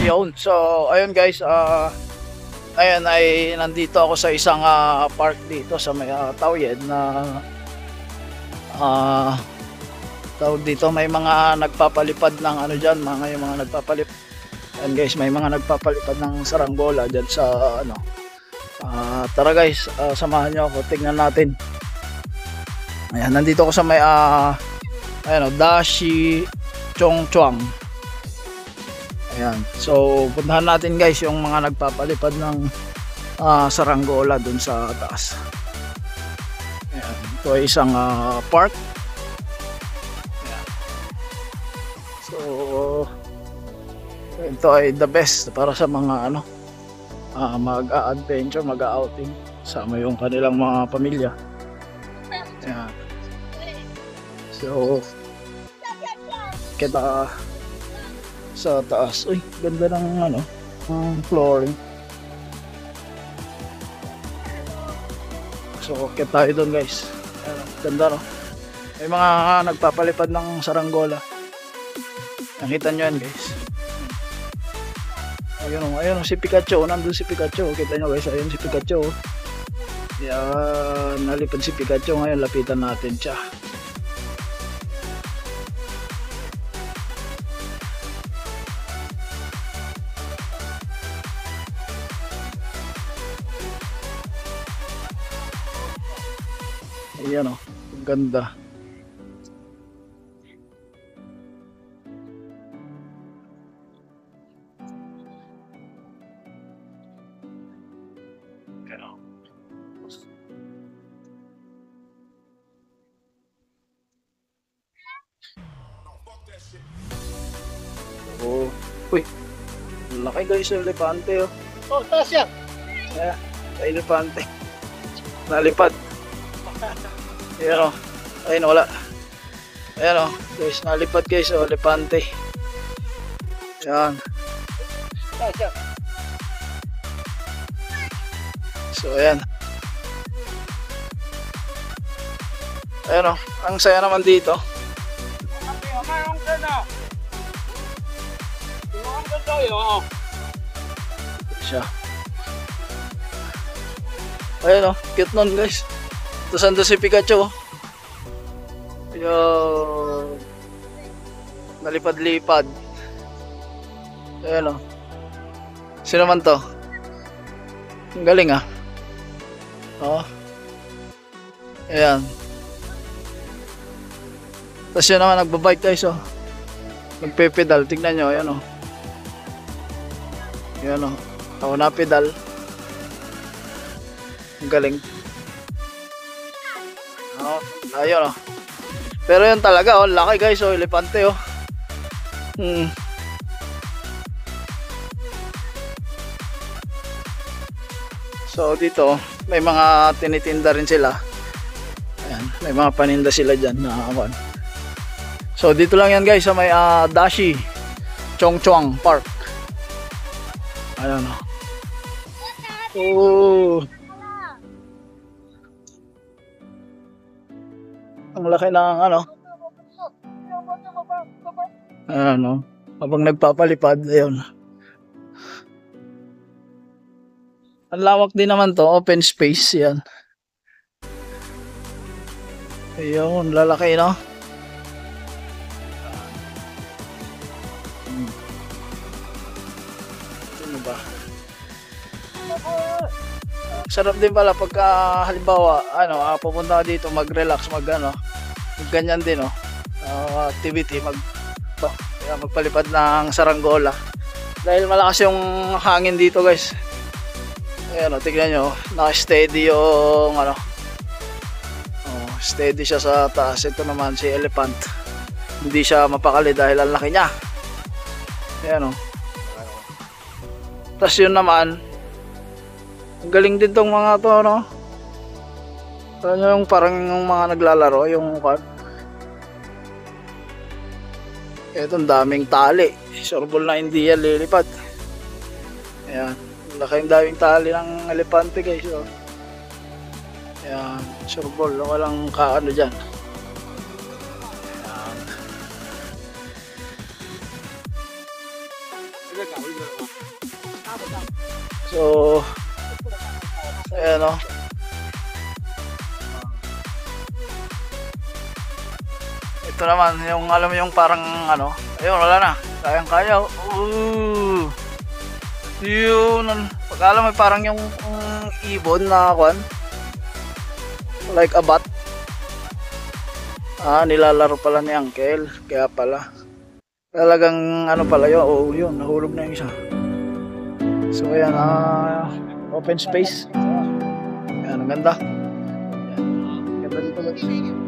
Ayun, so ayun guys, ayun ay nandito ako sa isang park dito sa may Tawyed na tawag dito, may mga nagpapalipad ng ano diyan, yung mga nagpapalipad. Ayun guys, may mga nagpapalipad ng saranggola diyan sa ano. Tara guys, samahan niyo ako, tingnan natin. Ayan, nandito ako sa may ayun, Dashi Chongchuang. Ayan. So, puntahan natin guys yung mga nagpapalipad ng saranggola dun sa taas. Ayan. Ito ay isang park. Ayan. So, ito ay the best para sa mga ano, mag-a-adventure, mag-a-outing sama yung kanilang mga pamilya. Ayan. So, kita sa taas. Uy, ganda ng ano, flooring. So, okay tayo doon guys. Ganda no. May mga nagpapalipad ng saranggola. Nakita nyo yan guys. Ayun si Pikachu. Nandun si Pikachu. Kita nyo guys, ayun si Pikachu. Yan, nalipad si Pikachu. Ngayon, lapitan natin siya. Ayan o, ganda. Oh, uy, laki guys yung elepante oh. Oh, taas yan. Ayan, elepante. Nalipad. Ayan o, ayun wala. Ayan o guys, nalipad guys o, elepante. Ayan. So ayan. Ayan o, ang saya naman dito. Siya. Ayan o, cute nun guys. Tapos ando si Pikachu. Yung nalipad-lipad. Ayan o. Sino man to? Ang galing ah. Oo. Ayan. Tapos yun naman nagbabike guys oh. Nagpe-pedal. Tignan nyo. Ayan o. Ayan o. Ako na pedal. Ang galing. Oh, ayun oh. Pero yun talaga oh, laki guys oh, elepante oh. So dito may mga tinitinda rin sila. Ayan, may mga paninda sila diyan na awan. So dito lang yan guys sa may Dashi Chongchuang Park. Ayan oh. Oh. Ang laki ng ano. Ano, habang nagpapalipad, ayun. Ang lawak din naman to, open space yan. Ayun, lalaki no. Ano ba? Sarap din pala pagka halimbawa ano, pupunta ka dito mag-relax, ganyan din oh. Activity magpalipad ng saranggola. Dahil malakas yung hangin dito guys. Ayan oh, tignan nyo, naka-steady yung ano. Oh, steady siya sa taas. Ito naman si elephant. Hindi siya mapakali dahil ang laki niya. Ayan oh. Tapos yun naman, ang galing din tong mga to no. Ano yung parang yung mga naglalaro yung etong daming tali. Sureball na hindi yan lilipad. Ayan, laki yung daming tali ng elepante guys oh. Ayan, sureball, walang kaano dyan. Ayan. So, ayan o. Ito naman, yung alam mo yung parang ano, ayun, wala na. Kayang-kaya. Ooh. Yun. Pag alam mo parang yung ibon na kwan. Like a bat. Nilalaro pala ni Uncle. Kaya pala. Talagang ano pala yun. Oh, yun. Nahulog na yung isa. So, ayan. Open space. Ayan, ang ganda. Ganda dito.